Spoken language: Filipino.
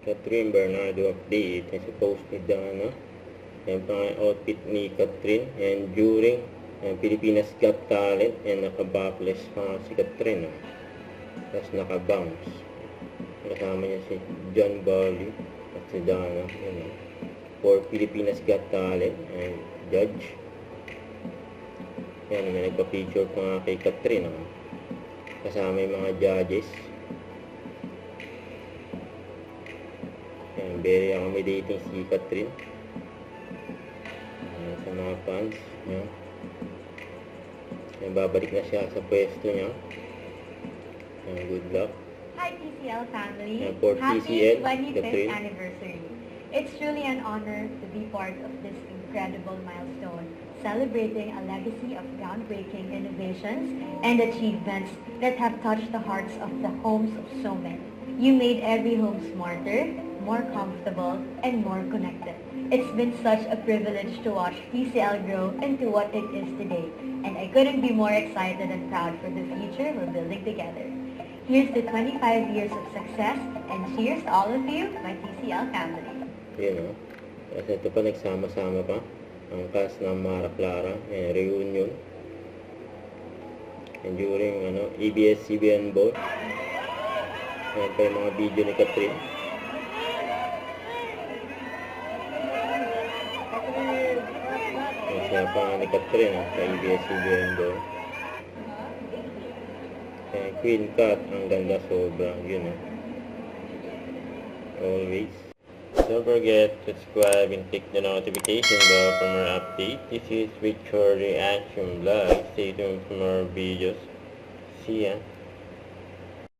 Catherine Bernardo update. Sa post ni Dana. Yan pa nga outfit ni Catherine. And during Pilipinas Got Talent. And naka-backless pa nga si Catherine. Tapos naka-bounce. Kasama niya si John Bali at si Dana. Yan, for Pilipinas Got Talent. And judge. Yan, may nagpa-feature pa nga kay Catherine. Kasama yung mga judges. Yan, very accommodating si Catherine. Yan, sa mga fans. Yan. Yan, babalik na siya sa pwesto niya. Yan, good luck. Hi TCL family. And for Happy TCL, 25th Catherine. anniversary. It's truly an honor to be part of this incredible milestone, celebrating a legacy of groundbreaking innovations and achievements that have touched the hearts of the homes of so many. You made every home smarter, more comfortable, and more connected. It's been such a privilege to watch TCL grow into what it is today, and I couldn't be more excited and proud for the future we're building together. Here's the 25 years of success, and cheers to all of you, my TCL family. Yan, o. Kasi ito pa, nagsama-sama pa. Ang cast ng Mara Clara. Yan, reunion. And during, ABS-CBN Bowl. Yan pa yung mga video ni Catherine. Yan siya pa ni Catherine, sa ABS-CBN Bowl. Queen Cat, ang ganda sobra. Yun, always. Don't forget to subscribe and click the notification bell for more updates. This is Richard Reaction Vlog. Stay tuned for more videos. See ya.